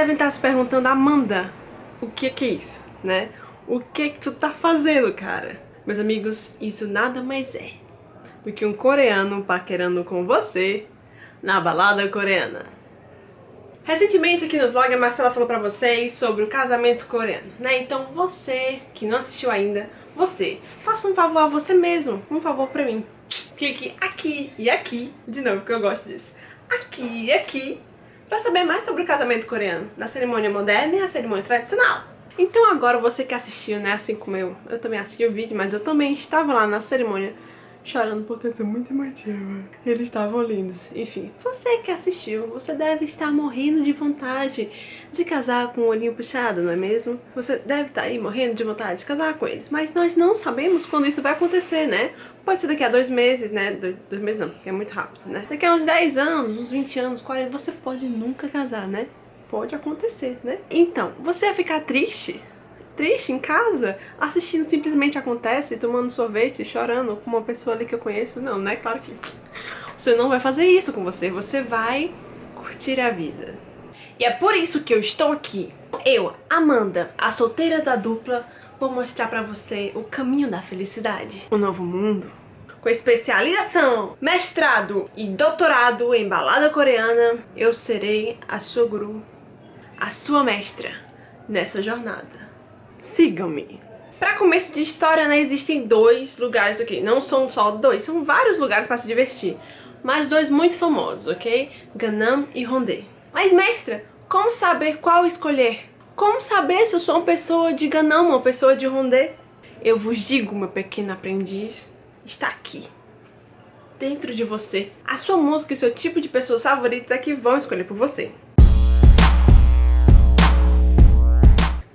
devem estar se perguntando, Amanda, o que é isso, né? O que tu tá fazendo, cara? Meus amigos, isso nada mais é do que um coreano paquerando com você na balada coreana. Recentemente aqui no vlog a Marcela falou pra vocês sobre o casamento coreano, né? Então você que não assistiu ainda, faça um favor a você mesmo, um favor pra mim. Clique aqui e aqui, de novo porque eu gosto disso, aqui e aqui, pra saber mais sobre o casamento coreano, na cerimônia moderna e a cerimônia tradicional. Então agora você que assistiu, né, assim como eu também assisti o vídeo, mas eu também estava lá na cerimônia chorando porque eu sou muito emotiva. Eles estavam lindos. Enfim, você que assistiu, você deve estar morrendo de vontade de casar com o olhinho puxado, não é mesmo? Você deve estar aí morrendo de vontade de casar com eles, mas nós não sabemos quando isso vai acontecer, né? Pode ser daqui a 2 meses, né? 2 meses não, porque é muito rápido, né? Daqui a uns 10 anos, uns 20 anos, 40, você pode nunca casar, né? Pode acontecer, né? Então, você vai ficar triste em casa, assistindo Simplesmente Acontece, tomando sorvete, chorando com uma pessoa ali que eu conheço? Não, né? Claro que você não vai fazer isso com você. Você vai curtir a vida. E é por isso que eu estou aqui. Eu, Amanda, a solteira da dupla, vou mostrar pra você o caminho da felicidade. Um novo mundo. Com especialização, mestrado e doutorado em balada coreana, eu serei a sua guru, a sua mestra nessa jornada. Sigam-me. Para começo de história, né, existem 2 lugares aqui. Não são só 2, são vários lugares para se divertir. Mas 2 muito famosos, ok? Gangnam e Hongdae. Mas mestra, como saber qual escolher? Como saber se eu sou uma pessoa de Gangnam ou uma pessoa de Hongdae? Eu vos digo, meu pequeno aprendiz, está aqui. Dentro de você. A sua música e seu tipo de pessoas favoritas é que vão escolher por você.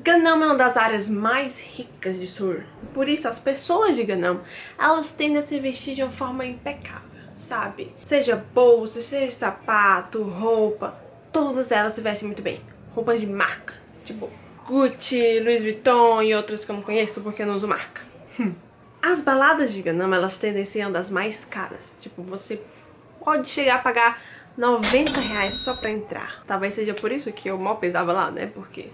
Gangnam é uma das áreas mais ricas de Seul. Por isso, as pessoas de Gangnam, elas tendem a se vestir de uma forma impecável, sabe? Seja bolsa, seja sapato, roupa, todas elas se vestem muito bem. Roupas de marca, tipo Gucci, Louis Vuitton e outras que eu não conheço porque eu não uso marca. As baladas de Gangnam, elas tendem a ser uma das mais caras. Tipo, você pode chegar a pagar R$90 só pra entrar. Talvez seja por isso que eu mal pesava lá, né? Porque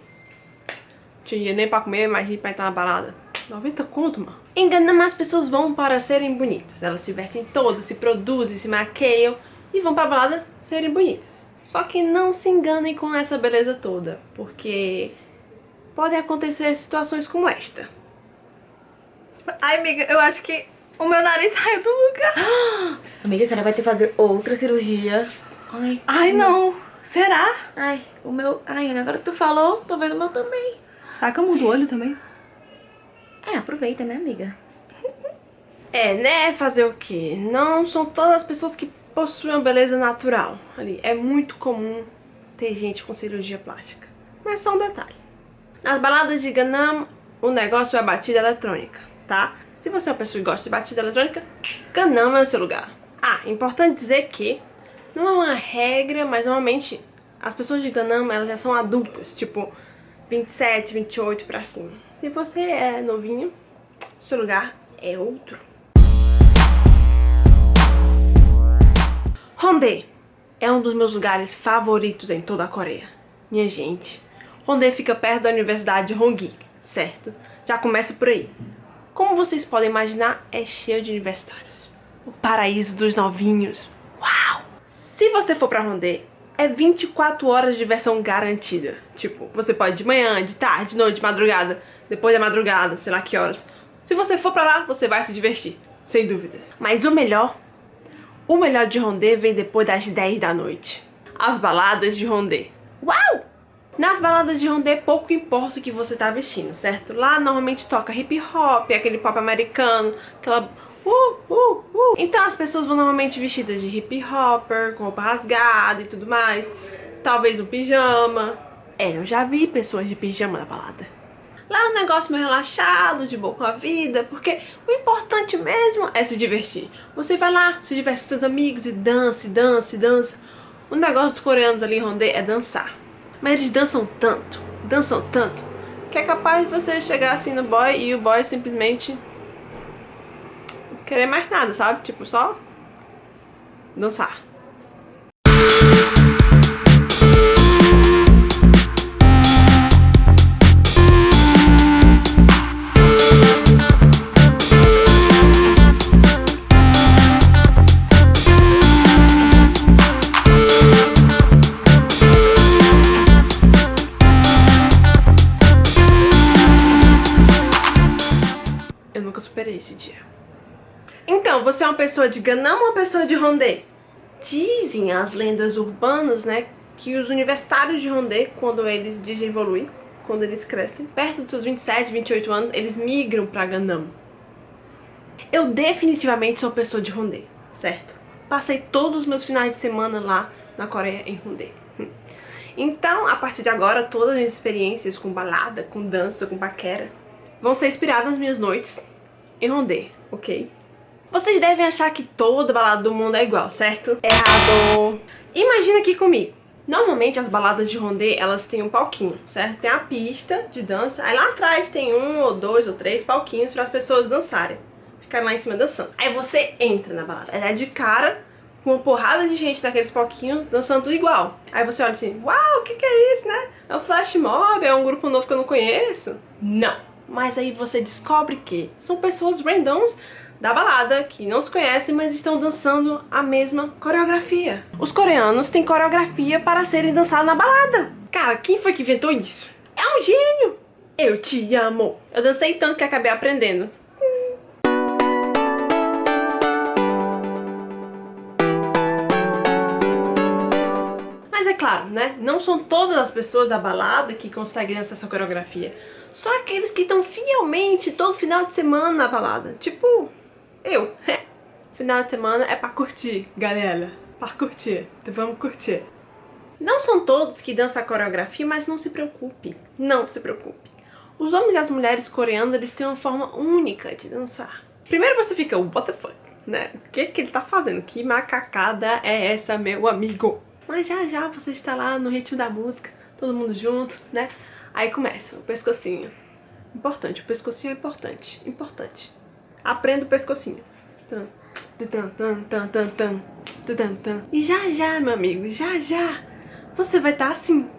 tinha dinheiro nem pra comer, mas pra entrar na balada. 90 conto, mano. Em Gangnam as pessoas vão para serem bonitas. Elas se vestem todas, se produzem, se maqueiam e vão pra balada serem bonitas. Só que não se enganem com essa beleza toda, porque podem acontecer situações como esta. Ai, amiga, eu acho que o meu nariz saiu do lugar. Amiga, será que vai ter que fazer outra cirurgia? Ai, não. Será? Ai, o meu... Ai, agora que tu falou, tô vendo o meu também. Será que eu mudo o olho também? É, aproveita, né, amiga? É, né? Fazer o quê? Não são todas as pessoas que possuem uma beleza natural. Ali, é muito comum ter gente com cirurgia plástica. Mas só um detalhe. Nas baladas de Gangnam, o negócio é a batida eletrônica, tá? Se você é uma pessoa que gosta de batida eletrônica, Gangnam é o seu lugar. Ah, importante dizer que não é uma regra, mas normalmente as pessoas de Gangnam, elas já são adultas, tipo 27, 28 pra cima. Se você é novinho, seu lugar é outro. Hongdae é um dos meus lugares favoritos em toda a Coreia. Minha gente, Hongdae fica perto da Universidade de Hongik, certo? Já começa por aí. Como vocês podem imaginar, é cheio de universitários. O paraíso dos novinhos. Uau! Se você for pra Hongdae, é 24 horas de diversão garantida. Tipo, você pode ir de manhã, de tarde, de noite, de madrugada, depois da madrugada, sei lá que horas. Se você for pra lá, você vai se divertir, sem dúvidas. Mas o melhor de Hongdae vem depois das 10 da noite. As baladas de Hongdae. Uau! Nas baladas de Hongdae, pouco importa o que você tá vestindo, certo? Lá normalmente toca hip hop, aquele pop americano, aquela Então as pessoas vão normalmente vestidas de hip hopper, com roupa rasgada e tudo mais. Talvez um pijama. É, eu já vi pessoas de pijama na balada. Lá é um negócio meio relaxado, de boa com a vida, porque o importante mesmo é se divertir. Você vai lá, se diverte com seus amigos e dança, dança, dança. O negócio dos coreanos ali em Hongdae é dançar. Mas eles dançam tanto, que é capaz de você chegar assim no boy e o boy simplesmente não querer mais nada, sabe? Tipo, só dançar. Então, você é uma pessoa de Gangnam ou uma pessoa de Hongdae? Dizem as lendas urbanas, né, que os universitários de Hongdae, quando eles desevoluem, quando eles crescem, perto dos seus 27, 28 anos, eles migram pra Gangnam. Eu definitivamente sou uma pessoa de Hongdae, certo? Passei todos os meus finais de semana lá na Coreia em Hongdae. Então, a partir de agora, todas as minhas experiências com balada, com dança, com paquera, vão ser inspiradas nas minhas noites em Hongdae, ok? Vocês devem achar que toda balada do mundo é igual, certo? Errado! Imagina aqui comigo. Normalmente as baladas de Hongdae, elas têm um palquinho, certo? Tem a pista de dança, aí lá atrás tem 1 ou 2 ou 3 palquinhos para as pessoas dançarem. Ficarem lá em cima dançando. Aí você entra na balada, ela é de cara com uma porrada de gente naqueles palquinhos dançando tudo igual. Aí você olha assim, uau, o que é isso, né? É um flash mob, é um grupo novo que eu não conheço? Não. Mas aí você descobre que são pessoas randoms da balada, que não se conhecem, mas estão dançando a mesma coreografia. Os coreanos têm coreografia para serem dançados na balada. Cara, quem foi que inventou isso? É um gênio! Eu te amo! Eu dancei tanto que acabei aprendendo. Mas é claro, né? Não são todas as pessoas da balada que conseguem dançar essa coreografia. Só aqueles que estão fielmente todo final de semana na balada. Tipo, eu. Final de semana é pra curtir, galera. Pra curtir. Então vamos curtir. Não são todos que dançam a coreografia, mas não se preocupe. Não se preocupe. Os homens e as mulheres coreanos, eles têm uma forma única de dançar. Primeiro você fica, what the fuck, né? O que ele tá fazendo? Que macacada é essa, meu amigo? Mas já você está lá no ritmo da música, todo mundo junto, né? Aí começa o pescocinho. Importante, o pescocinho é importante. Importante. Aprenda o pescocinho. E já, meu amigo, já, você vai estar assim.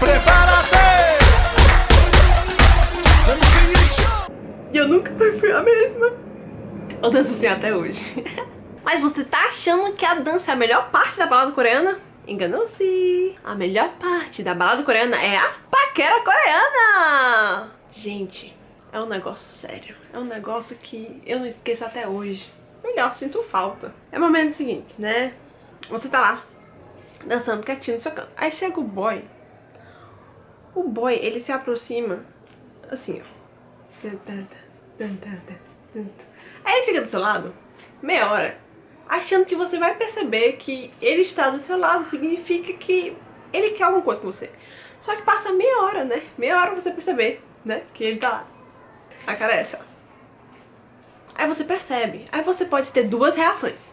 Prepara-te! E eu nunca fui a mesma. Eu danço assim até hoje. Mas você tá achando que a dança é a melhor parte da balada coreana? Enganou-se! A melhor parte da balada coreana é a paquera coreana! Gente, é um negócio sério. É um negócio que eu não esqueço até hoje. Melhor, sinto falta. É o momento seguinte, né? Você tá lá, dançando quietinho no seu canto. Aí chega o boy. O boy, ele se aproxima assim, ó. Aí ele fica do seu lado meia hora, achando que você vai perceber que ele está do seu lado, significa que ele quer alguma coisa com você. Só que passa meia hora, né? Meia hora você perceber, né? Que ele tá lá. A cara é essa. Aí você percebe. Aí você pode ter duas reações.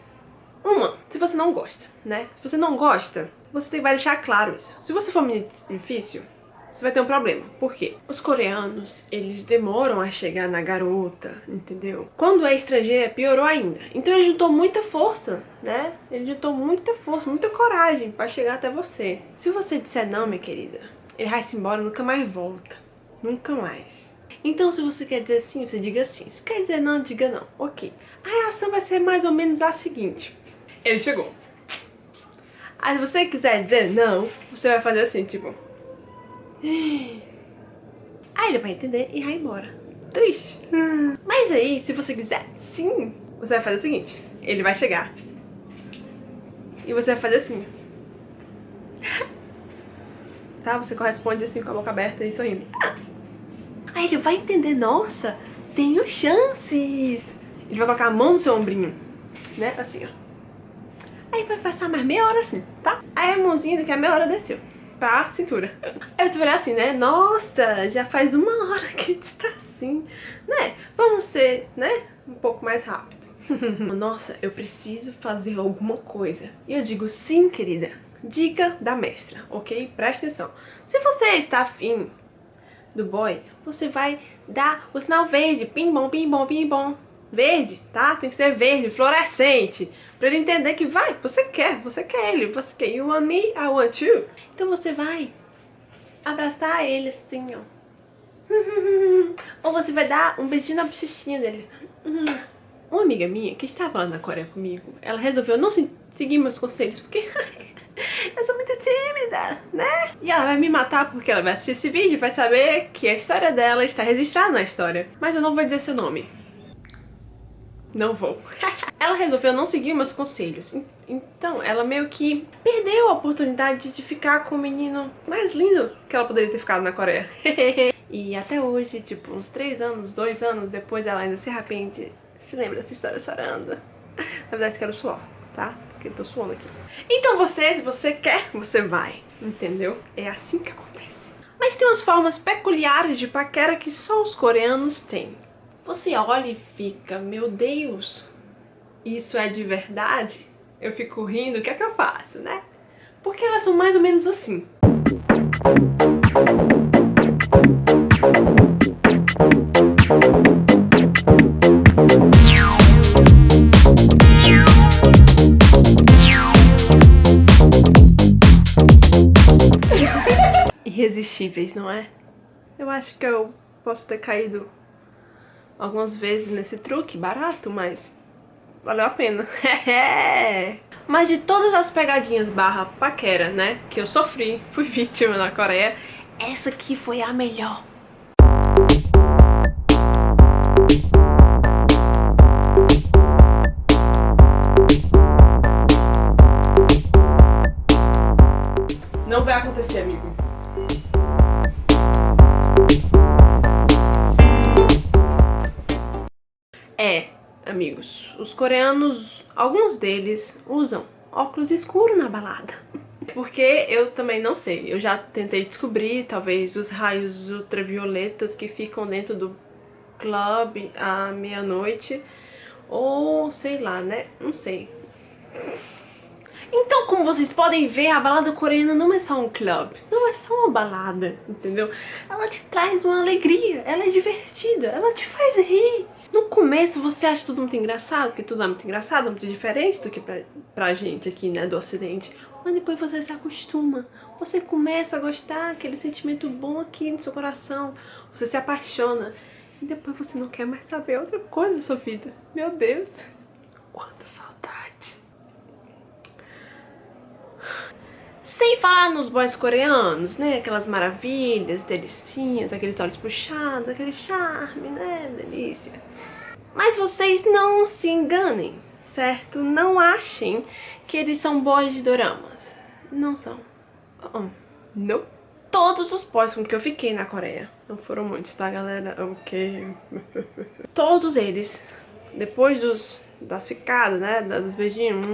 Uma, se você não gosta, né? Se você não gosta, você vai deixar claro isso. Se você for menino difícil, você vai ter um problema. Por quê? Os coreanos, eles demoram a chegar na garota, entendeu? Quando é estrangeira, piorou ainda. Então ele juntou muita força, né? Ele juntou muita força, muita coragem pra chegar até você. Se você disser não, minha querida, ele vai se embora e nunca mais volta. Nunca mais. Então se você quer dizer sim, você diga sim. Se quer dizer não, diga não. Ok. A reação vai ser mais ou menos a seguinte. Ele chegou. Aí se você quiser dizer não, você vai fazer assim, tipo... Aí ele vai entender e vai embora. Triste. Mas aí, se você quiser sim, você vai fazer o seguinte. Ele vai chegar. E você vai fazer assim. Tá? Você corresponde assim com a boca aberta e sorrindo. Aí ele vai entender. Nossa, tenho chances. Ele vai colocar a mão no seu ombrinho. Né? Assim, ó. Aí vai passar mais meia hora assim, tá? Aí a mãozinha daqui a meia hora desceu pra cintura. Aí você vai olhar assim, né? Nossa, já faz 1 hora que está assim, né? Vamos ser, né? Um pouco mais rápido. Nossa, eu preciso fazer alguma coisa. E eu digo, sim, querida. Dica da mestra, ok? Presta atenção. Se você está afim do boy, você vai dar o sinal verde. Pim, bom, pim, bom, pim, bom. Verde, tá? Tem que ser verde, fluorescente. Pra ele entender que vai, você quer ele, você quer. You want me, I want you. Então você vai abraçar ele assim, ó. Ou você vai dar um beijinho na bochechinha dele. Uma amiga minha que estava lá na Coreia comigo, ela resolveu não seguir meus conselhos, porque Eu sou muito tímida, né? E ela vai me matar porque ela vai assistir esse vídeo e vai saber que a história dela está registrada na história. Mas eu não vou dizer seu nome. Não vou. Ela resolveu não seguir meus conselhos. Então, ela meio que perdeu a oportunidade de ficar com o menino mais lindo que ela poderia ter ficado na Coreia. E até hoje, tipo, uns 3 anos, 2 anos depois, ela ainda se arrepende, se lembra dessa história chorando. Na verdade, quero suor, tá? Porque eu tô suando aqui. Então você, se você quer, você vai. Entendeu? É assim que acontece. Mas tem umas formas peculiares de paquera que só os coreanos têm. Você olha e fica, meu Deus, isso é de verdade? Eu fico rindo, o que é que eu faço, né? Porque elas são mais ou menos assim. Irresistíveis, não é? Eu acho que eu posso ter caído algumas vezes nesse truque barato, mas valeu a pena. Mas de todas as pegadinhas barra paquera, né, que eu sofri, fui vítima na Coreia, essa aqui foi a melhor. Não vai acontecer, amigo. Amigos, os coreanos, alguns deles usam óculos escuros na balada. Porque eu também não sei, eu já tentei descobrir talvez os raios ultravioletas que ficam dentro do clube à meia-noite, ou sei lá, né, não sei. Então, como vocês podem ver, a balada coreana não é só um clube, não é só uma balada, entendeu? Ela te traz uma alegria, ela é divertida, ela te faz rir. No começo você acha tudo muito engraçado, porque tudo é muito engraçado, muito diferente do que pra gente aqui, né, do ocidente. Mas depois você se acostuma, você começa a gostar, aquele sentimento bom aqui no seu coração, você se apaixona. E depois você não quer mais saber outra coisa da sua vida. Meu Deus, quanta saudade. Sem falar nos boys coreanos, né, aquelas maravilhas, delicinhas, aqueles olhos puxados, aquele charme, né, delícia. Mas vocês não se enganem, certo? Não achem que eles são boys de doramas. Não são. Não. Todos os boys com que eu fiquei na Coreia, não foram muitos, tá, galera? Ok. Todos eles, depois das ficadas, né, dos beijinhos,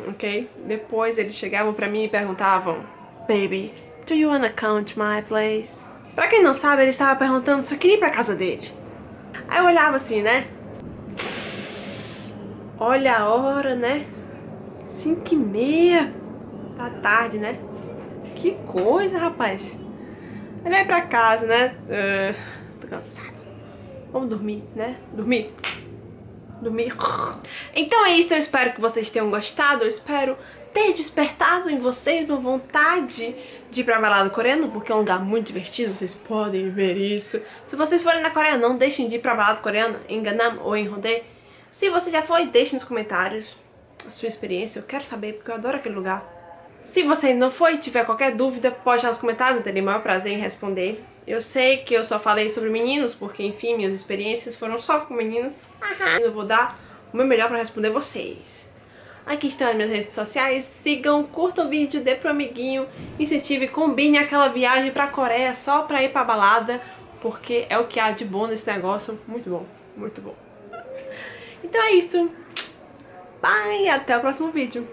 ok? Depois eles chegavam pra mim e perguntavam: Baby, do you wanna come to my place? Pra quem não sabe, ele estava perguntando se eu queria ir pra casa dele. Aí eu olhava assim, né? Olha a hora, né? 5h30 da tarde, né? Que coisa, rapaz. Aí vai pra casa, né? Tô cansada. Vamos dormir, né? Dormir. Então é isso, eu espero que vocês tenham gostado. Eu espero ter despertado em vocês uma vontade de ir pra balada coreana, porque é um lugar muito divertido, vocês podem ver isso. Se vocês forem na Coreia, não deixem de ir pra balada coreana em Gangnam ou em Hongdae. Se você já foi, deixe nos comentários a sua experiência, eu quero saber, porque eu adoro aquele lugar. Se você ainda não foi e tiver qualquer dúvida, pode deixar nos comentários, eu terei o maior prazer em responder. Eu sei que eu só falei sobre meninos, porque enfim, minhas experiências foram só com meninos. Eu vou dar o meu melhor pra responder vocês. Aqui estão as minhas redes sociais, sigam, curtam o vídeo, dê pro amiguinho, incentive, combine aquela viagem pra Coreia só pra ir pra balada, porque é o que há de bom nesse negócio, muito bom, muito bom. Então é isso, bye, até o próximo vídeo.